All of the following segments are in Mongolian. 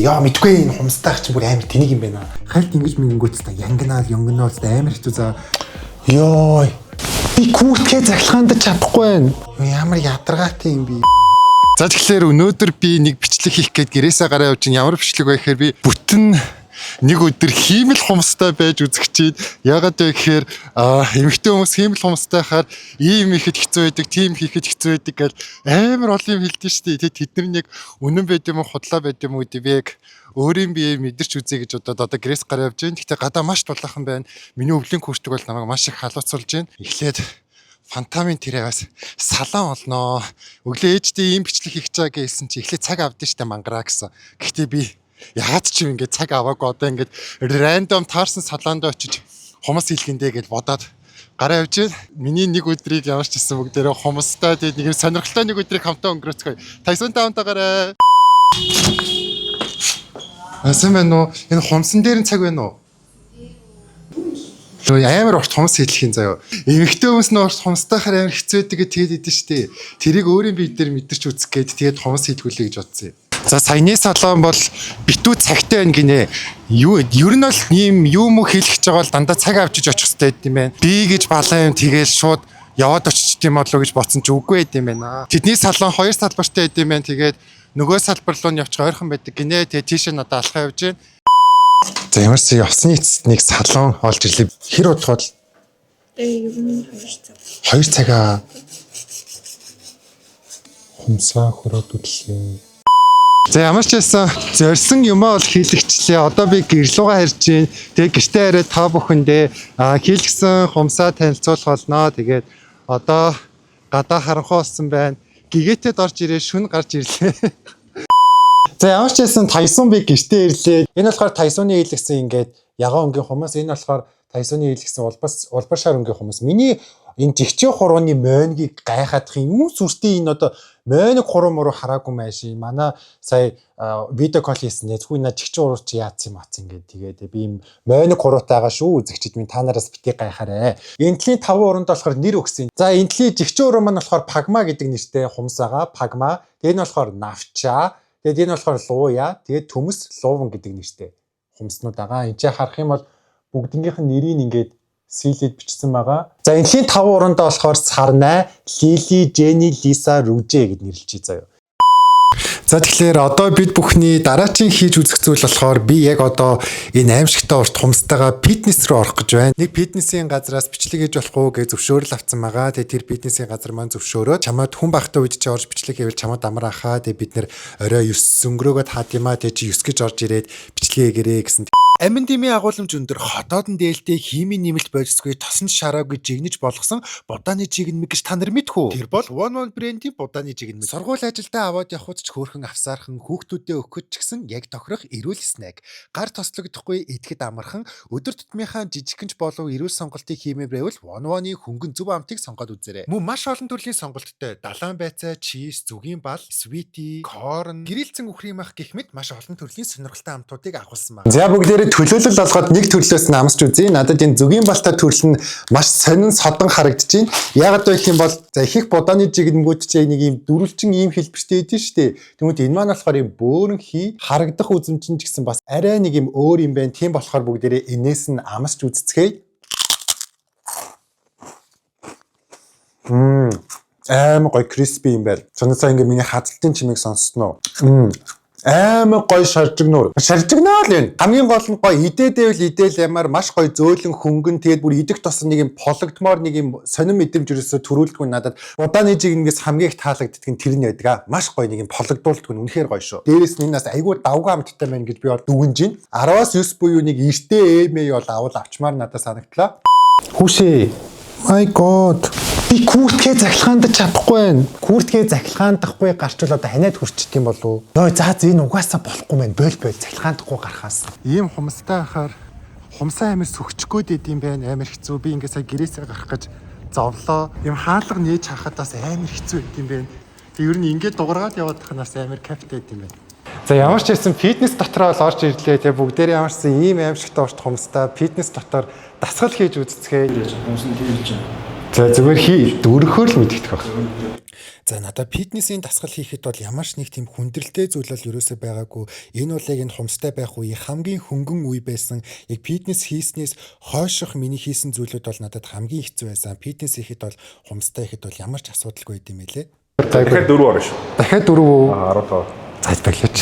Яа мэдгүй энэ хумстайх чинь бүр амар тэнийг юм байна. Хальт ингэж мингүүц та янгнаа амар хэцүү за. Йоо. Би куртгээ захилгаанд чадахгүй байна. Ямар ядаргаатай юм би. За тэгэхээр өнөөдөр би нэг бичлэг хийх гээд гэрээсээ гараа явж ямар бичлэг вэ гэхээр би бүтэн нэг өдөр хиймэл хумстай байж үзэгчээд ягаад вэ гэхээр эмэгтэй хүмүүс хиймэл хумстай хахаар ийм ихэд хэцүү байдаг, тийм хийхэд хэцүү байдаг гэл амар олон юм хэлдэг шүү дээ. Тэд нар нэг үнэн байд юм уу, худлаа байд юм уу гэдэг би яг өөрийн бие мэдэрч үзье гэж одоо гэрээс гараа явж байна. Гэхдээ гадаа маш дулаахан байна. Миний өвлийн курстэг бол намайг маш их халууцуулж байна. Эхлээд фантамын тэрээс салан олноо. Өглөө ээжтэй ийм бичлэг хийх чаа гэсэн чи эхлээд цаг авдсан штэ мангараа гэсэн. Гэхдээ би ягаад ч юм ингээд цаг аваагүй одоо ингээд рандом таарсан салаанд очиж хумс хийлгэндэ гэж бодоод гараа явж байна. Миний нэг өдрийг ямар ч гэсэн бүгдээрээ хумстай тэгээд нэг сонирхолтой нэг өдрийг хамтаа өнгөрөөцгөө. Тайсон таунтаагаараа. Асан байна уу? Энэ хумсан дээр нь цаг байна уу? Амар урт хумс хийлгэхийн заяа. Эмэгтэй хүмүүс нь урт хумстайхаар амар хэцүү байдаг тэгээд идэв штэ. Тэрийг өөрийн бие дээр мэдэрч үзэх гээд тэгээд хумс хийлгүүлээ гэж бодсон юм. За саяны салон бол битүү цагтай байна гинэ. Ер нь бол ийм юм хэлэх гэж байгаа бол дандаа цаг авчиж очих хэрэгтэй юм байна. Би гэж балан юм тэгээл шууд яваад очиж тийм болов гэж бодсон ч үгүй байд юм байна. Тэдний салон хоёр салбартай байд юм байна. Тэгээд нөгөө салбар руу нь явчих ойрхон байдаг гинэ. Тэгээд тийш нь одоо алхаа явж байна. За ямар ч явсны эцэст нэг салон олж ирлээ. Хэр удаа бол? Ер нь 2 цагаа. Хумсаа хөрөөд үдлээ. За ямар ч байсан зорьсон юмаа бол хийлэгчлээ. Одоо би гэрлүүгээ харж байна. Тэгээ гэртээ хараад та бүхэндээ хийлгсэн хумсаа танилцуулах болно. Тэгээд одоо гадаа харанхуй болсон байна. Гэгээтэд орж ирээ шүн гарч ирлээ. За ямар ч байсан Тайсон би гэртээ ирлээ. Энэ болохоор Тайсоны хийлгсэн ингээд ягаан өнгийн хумс. Энэ болохоор Тайсоны хийлгсэн улбар шар өнгийн хумс. Миний энэ жигчээ хурууны мойнгийг гайхаадах юм сүртэй энэ одоо мойног хуруу муруу хараагүй майши. Манай сая видео кол хийсэн нэзгүй наа жигчээ хуруу чи яац юм ингээд тэгээд би юм мойног хуруутайгаа шүү үзэгчид минь та нараас битгий гайхаарэ. Энтлийн 5 уранд болохоор нэр өгсөн. За энтлийн жигчээ хуруу маань болохоор Пагма гэдэг нэртэй хумсаага Пагма. Тэгээд энэ болохоор Навча. Тэгээд энэ болохоор Лууя. Тэгээд Төмс Лууван гэдэг нэртэй хумснууд байгаа. Энд чинь харах юм бол бүгднгийнх нь нэрийг ингээд сэлэд бичсэн байгаа. За энэхийн 5 урандаа болохоор Сарнай, Лили, Жени, Лиса, Рүжэ гэд нэрлэж заяа. За тэгэхээр одоо бид бүхний дараагийн хийж үзэх зүйл болохоор би яг одоо энэ аимшигтай урт хумстайгаа фитнес рүү орох гэж байна. Нэг фитнесийн газраас бичлэг хийж болох уу гэж зөвшөөрөл авсан байгаа. Тэгээ тэр фитнесийн газар маань зөвшөөрөөд чамд хүн багтаа үед чи орж бичлэг хийвэл чамд амар ахаа. Тэгээ бид нэр орой 9 өнгөрөөгөө таад юмаа тэгээ чи 9 гэж орж ирээд бичлэг хийгэрээ гэсэн. Амин димийн агуулмж өндөр хотоодон дээлтэй химийн нэмэлт болцсгүй тосон шараагүй жигнэж болгосон будааны жигнэмэг гэж та нар мэдхүү. Тэр бол One брендийн будааны жигнэмэг. Сургууль ажилдаа аваад явхад ч хөөрхөн авсаархан хүүхдүүдэд өгөхөд ч гэсэн яг тохирох эрүүл снэк. Гар тослогдохгүй идэхэд амархан өдөр тутмынхаа жижигхэнч болов эрүүл сонголтыг хиймээр байвал One хөнгөн зөв амтыг сонгоод үзээрэй. Мөн маш олон төрлийн сонголттой далайн байцаа, чиз, зүгийн бал, свити, корн, гэрэлцэн үхрийн мах гэх мэт маш олон төрлийн сонирхолтой амтуудыг агуулсан байна. За бүгдээрээ төлөөлөл олгоод нэг төрлөөс нь амсч үзье. Надад энэ зүгийн балтай төрөл нь маш сонин содон харагдаж байна. Яагаад вэ гэх юм бол за их будааны жигнэмгүүд чинь нэг юм дөрвөлжин ийм хэлбэртэй байдэн шүү дээ. Тэгмээд энэ маань болохоор юм бөөрн хий харагдах үзэмчин ч гэсэн бас арай нэг юм өөр юм байна. Тийм болохоор бүгдээрээ энээс нь амсч үзцгээе. Амар гоё криспи юм байна. Сонирхол ингээ миний хазалтын чимээг сонссноо. Амар гоё шаржигнуур. Шаржигнаа л юм. Хамгийн гол нь гоё идээдэвэл идээл ямар маш гоё зөөлөн хөнгөн тэгээд бүр идэх тос нэг юм пологдмоор нэг юм сонин мэдрэмж өрөөсө төрүүлдэг нь надад будааны жигнээс хамгийн их таалагддаг нь тэр нь байдаг. Маш гоё нэг юм пологдуулдаг нь үнэхээр гоё шүү. Дээрээс нь энэс айгүй давгүй амттай байна гэж би бол дүгнэж байна. 10-аас 9 буюу нэг эртээ эмээ бол авал авчмаар надад санагдлаа. Хүүшээ. My god. Би куртгээ захилгаанд чадахгүй байна. Куртгээ захилгаандахгүй гарчвал одоо ханаад хүрчт юм болов уу? Нөө за энэ угаасаа болохгүй мэн. Бойл захилгаандахгүй гарахаас. Ийм хумстай ахаар хумсаа амир сөхчгөөд идэм байна. Амир хэцүү. Би ингээ сая гэрээсээ гарах гэж зовлоо. Ийм хаалга нээж харахад бас амир хэцүү идэм байна. Тэг ер нь ингээд дуургаад яваад тахнаас амир каптай идэм байна. За ямар ч байсан фитнес дотроо л орж ирлээ. Тэг бүгдээрээ ямар ч ийм аимшигтай урт хумстай фитнес дотор дасгал хийж үзцгээе. Хумс нь хийж байна. За зүгээр дөрөхөөр л мэддэг баг. За надад фитнесийн дасгал хийхэд бол ямар ч нэг тийм хүндрэлтэй зүйл бол ерөөсөө байгаагүй. Энэ бол яг энэ хумстай байх үе хамгийн хөнгөн үе байсан. Яг фитнес хийснээс хойших миний хийсэн зүйлүүд бол надад хамгийн хэцүү байсан. Фитнес хийхэд бол хумстай хийхэд бол ямар ч асуудалгүй байд юм байлээ. Дахиад 4 орно шүү. Дахиад 4 үү? 15. Цааш байлаач.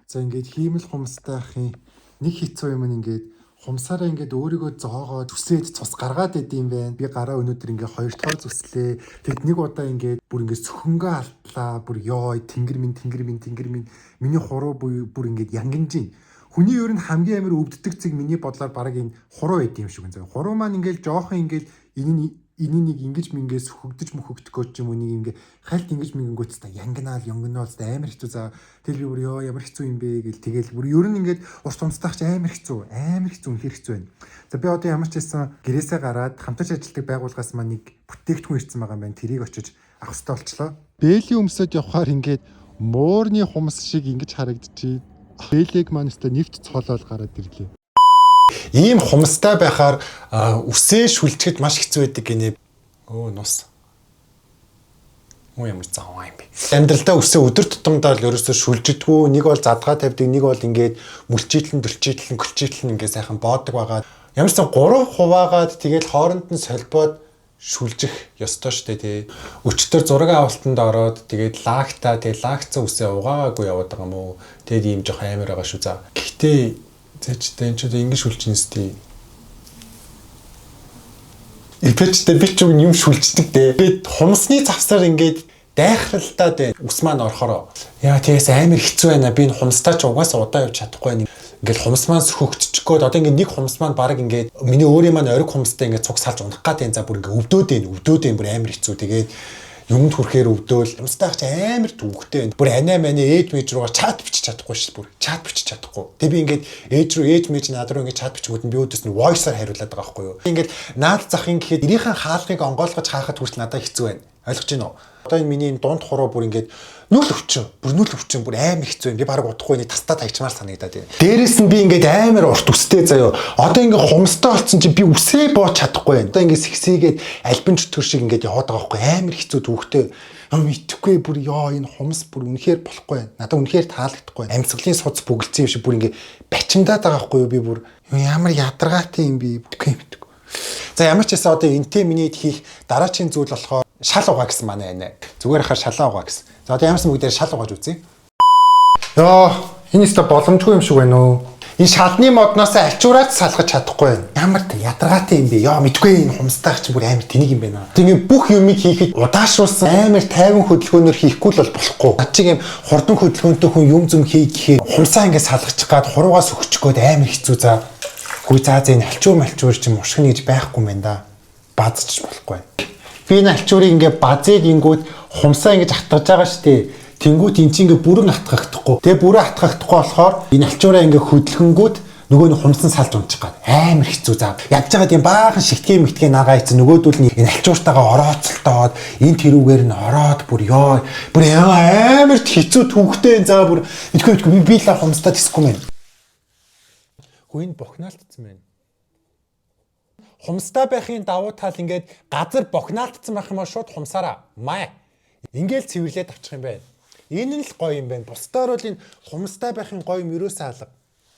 За ингээд хиймэл хумстай ахын нэг хэцүү юм ингээд хумсаараа ингээд өөрийгөө зоогоо зүсээд цус гаргаад идэм байх. Би гараа өнөөдөр ингээд 2 дахь зүслээ. Тэгэд нэг удаа ингээд бүр ингээд сөхөнгөө алтлаа. Бүр ёо тэнгэр минь миний хуруу бүр ингээд янгинжин. Хүний ер нь хамгийн амар өвддөг зэг миний бодлоор бараг энэ хуруу байд юм шиг энэ. Хуруу маань ингээд жоохон ингээд энийг ингэж мингээс хөгдөж ч юм уу нэг ингээ хальт ингэж мингэнгүүт та янгнаал амар хэцүү за тэр би бүр ёо ямар хэцүү юм бэ гэл тэгэл бүр ер нь ингээд урт томцтойч амар хэцүү үнэхэр хэцүү байна. За би одоо ямар ч байсан гэрээсээ гараад хамтарч ажилладаг байгууллагаас маань нэг бүтээгдэхүүн ирсэн байгаа юм байна. Тэрийг очиж авах хэрэгтэй болчлоо. Бээлийн өмсөд явхаар ингээд муурны хумс шиг ингэж харагдчих. Бээлэг маань өстө нэвт цоолол гараад ирлээ. Ийм хумстай байхаар үсээ шүлжихэд маш хэцүү байдаг гинэ. Нус. Ямар заваа юм бэ? Амьдралдаа үсээ өдөр тутамдаа л ерөөсөө шүлжидгүү. Нэг бол задгаа тавьдаг, нэг бол ингээд мөлчийлэн ингээд сайхан боодог байгаа. Ямар ч сан 3 хуваагаад тэгээд хооронд нь солбоод шүлжих ёстой штэ тий. Өчтөр зураг авалтанд ороод тэгээд лагцсан үсээ угаагаагүй яваад байгаа юм уу? Тэгээд ийм жоох амар байгаа шүү за. Гэхдээ зэчтэй энэ ч ингэ шүлжинэстэй. Эпэчтэй би ч юм шүлждэг дээ. Тэгээд хумсны завсаар ингээд дайхралдаад байна. Ус маань орохороо. Яа тэгээс амар хэцүү байна. Би энэ хумстаа ч угаасаа удаа явж чадахгүй байна. Ингээд хумс маань хөгжчихгөөд одоо ингээд нэг хумс маань баг ингээд миний өөрийн маань ориг хумстай ингээд цуг салж унах гад энэ за бүр ингээд өвдөөд байна бүр амар хэцүү. Тэгээд юмд хүрэхээр өвдөөл юмстайч амар төвөгтэй байна. Бүр анаа ээж мэж руугаа чат бичиж чадахгүй шүү бүр. Чат бичиж чадахгүй. Тэг би ингээд ээж мэж над руу ингээд чат бичгүүд нь би өөдөөс нь voice-аар хариулаад байгаа байхгүй юу. Ингээд наад захын гэхэд ирийнхэн хаалгыг онгойлгож хаахад хүртэл надад хэцүү байна. Ойлгож байна уу? Одоо энэ миний дунд хуруу бүр ингээд нүл өвчин бүр амар хэцүү юм. Би баг удахгүй нэг тастаа таягчмаар санагдаад байна. Дээрээс нь би ингээд амар урт үстэй заяо. Одоо ингээд хумстай болсон чинь би үсээ бооч чадахгүй байна. Одоо ингээд сэгсээгээд альбин чөтгөр шиг ингээд яваад байгаа байхгүй амар хэцүү төвхтэй. Итгэхгүй бүр ёо энэ хумс бүр үнэхээр болохгүй байна. Надад үнэхээр таалагдахгүй байна. Амьсгалын суц бүгэлцсэн юм шиг бүр ингээд бачимдаад байгаа байхгүй юу би бүр ямар ядаргаатай юм би итгэхгүй юм. За ямар ч байсан одоо энтэй миний хийх дараачийн зүйл болохоор шал угаа гэсэн манай байна. Зүгээр хаа шалаа угаа гэсэн. За одоо ямарсан бүгдээр шал угааж үзье. Йоо, энэ өстө боломжгүй юм шиг байна уу? Энэ шалны модноос альчуураад салгаж чадахгүй байна. Ямар ядаргаатай юм бэ? Йоо, мэдгүй энэ хумстайх чинь бүр амар тэнийг юм байна. Тэгээ бүх юмыг хийхэд удаашруулсан амар тайван хөдөлгөөнөөр хийхгүй л болохгүй. Над чиг юм хурдан хөдөлгөөнтэй хүн юм зүм хий гэхээр хумсаа ингэ салгачих гад хуруугаас өгчих гээд амар хэцүү за. Хүй заа энэ альчуур чинь мушгина гэж байхгүй юм байна да. Базчих болохгүй. Би энэ альчуурыг ингээ базыг ингүүд хумсаа ингэж хатгаж байгаа штэ. Тэнгүүт эн чинь ингээ бүрэн хатгахдахгүй. Тэгээ бүрэн хатгахдахгүй болохоор энэ альчуураа ингээ хөдөлгөнгүүд нөгөө нь хумсан салж унчих гад амар хэцүү заа. Ядж байгаа тийм баахан шигтгэ нагаа ийцэн нөгөөдөл нь энэ альчууртайгаа орооцолтоод энэ тэрүүгээр нь ороод бүр амар хэцүү түүхтэй заа бүр итгэхгүй би л хумстаа тисгүй мэн. Хүйн бохнаалтцсан байна. Хумстай байхын давуу тал ингээд газар бохнаалтцсан байх юм аа шууд хумсаараа маа. Ингээл цэвэрлээд авчих юм байна. Энэ нь л гоё юм байна. Бусдаар бол энэ хумстай байхын гоё юм ерөөсөө алга.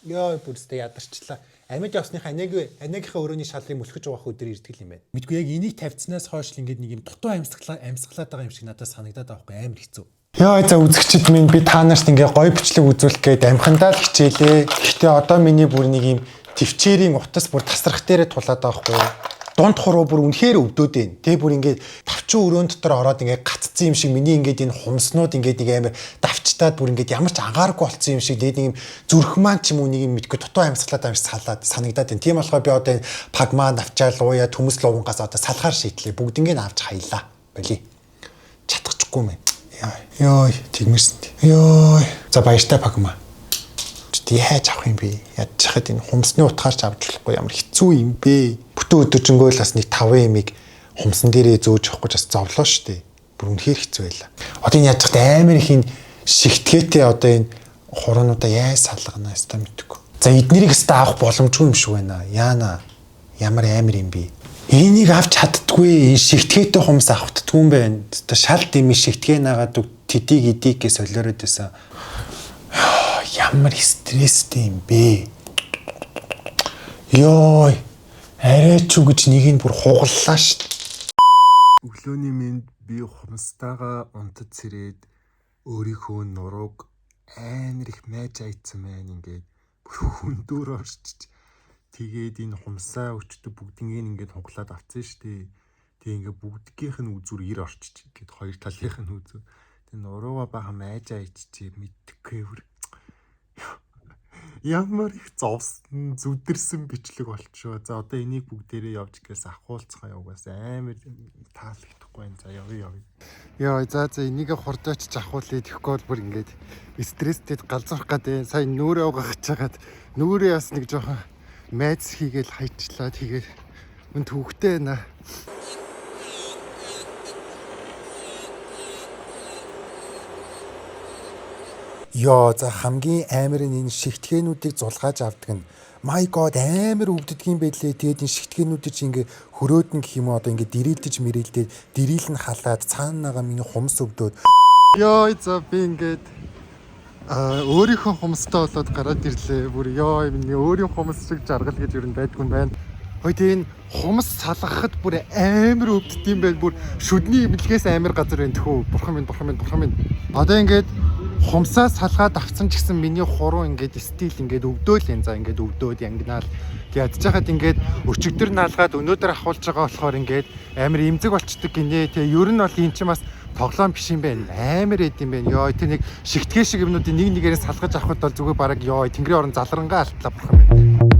Йоо бүрстэй ядарчлаа. Амьд явсныхаа анигийнхаа өрөөний шалрыг мөлхөж байгаа өдөр ирдэг юм байна. Мэдгүй яг энийг тавьцснаас хойш л ингээд нэг юм дутуу амьсгалаад байгаа юм шиг надад санагдаад байгаа байхгүй амар хэцүү. Яа за үзэгчид минь би та нарт ингээ гоё бичлэг үзүүлэх гээд амхандаа л хичээлээ. Гэхдээ одоо миний бүр нэг юм төвчээрийн утас бүр тасрах дээрээ тулаад байгаа хгүй. Дунд хуруу бүр үнэхээр өвдөөд байна. Тэ бүр ингээ тавчин өрөөнд дотор ороод ингээ гаццсан юм шиг миний ингээ энэ хумснууд ингээ нэг амар давчтаад бүр ингээ ямар ч агааргүй болцсон юм шиг тэгээд нэг юм зүрх маань ч юм уу нэг юм мэдгүй дутуу амьсгалаад амш салаад санагдаад байна. Тийм болохоор би одоо энэ пагма навчаал ууя төмөс луунгаас одоо салахаар шийдлээ. Бүгднийг нь авч хаялаа. Болий. Чадчихгүй мэн. Йой, тэгмэрсэн. Йой. За баяртай пагма. Чи яаж авах юм бэ? Ядчихад энэ хумсны утгаарч авч болохгүй ямар хэцүү юм бэ? Бүтэн өдөржингөө л бас нэг 5 ямиг хумсан дээрээ зөөж авахгүй бас зовлоо штэ. Бүр үнэхээр хэцүү байла. Одоо энэ яаж амар их энэ шигтгээтэй одоо энэ хураануудаа яаж салгана хэвээр мэдгүй. За эднэрийг хэвээр авах боломжгүй юм шиг байна. Яана. Ямар амар юм бэ? Энийг авч чаддгүй шигтгээтэй хумс авахдгүй юм байна. Одоо шал дэмий шигтгээ наагаад тэдийг эдийг гэж солиороод байсан. Ямар стресстэй юм бэ? Йой. Арайч уу гэж нэг нь бүр хугаллаа шүү. Өглөөний минь би хумстайгаа унтад сэрээд өөрийнхөө нурууг амар их майж айцсан байна ингээд бүр хөндөөр орчиж тэгээд энэ хумсаа өчтөд бүгднийг ингээд хуглаад авцсан шүү дээ. Тэгээ ингээд бүгдгийнх нь үзүр ир орчиж ингээд хоёр талынх нь үзүр. Тэгээ нуруугаа баха майж айчиж мэдхгүй бүр ямар их зовсон зүдэрсэн бичлэг болчихоо. За одоо энийг бүгдээрээ явж гээс ахуулцгаа явгаас амар таалагдахгүй энэ. За явъя. Яа за энийг хурдаач авахуулъя тэгэхгүй бол бүр ингээд стресстэй галзуурах гэдэг. Сайн нүрээ угахж хагаад нүрээ бас нэг жоохон майз хийгээл хайчлаа. Тэгээд мөн төвхтэй байна. Яа за хамгийн амар энэ шигтгээнүүдийг зулгааж авдаг нь my god амар өвддөг юм байлээ. Тэгээд энэ шигтгээнүүдийг чи ингээ хөрөөдөн гэх юм уу одоо ингээ дэрэлдэж мэрэлдээд дэрил нь халаад цаанаага миний хумс өвдөөд Яа за би ингээд өөрийнхөө хумстай болоод гараад ирлээ. Бүр яа миний өөрийн хумс шиг жаргал гэж юу байдгүй юм байна. Хөөе тийм хумс салгахад бүр амар өвддөг юм байл. Бүр шүдний имлгээс амар газар байна тхүү. Бурхан минь. Одоо ингээд хумсаа салгаад авсан ч гэсэн миний хуруу ингээд стил ингээд өвдөөл юм. За ингээд өвдөөд янгнаал. Ядж хахад ингээд өчигдөр наалгаад өнөөдөр ахуулж байгаа болохоор ингээд амар имзэг болчдөг гинэ. Тэгээ ер нь бол эн чинь бас тоглоом биш юм байна. Амар эд юм байна. Йоо тэр нэг шигтгээ шиг юмнуудыг нэг нэгээрээ салгаж авахд бол зүгээр бараг ёо тэнгэрийн орон залрангаа алтлаа бурхан минь.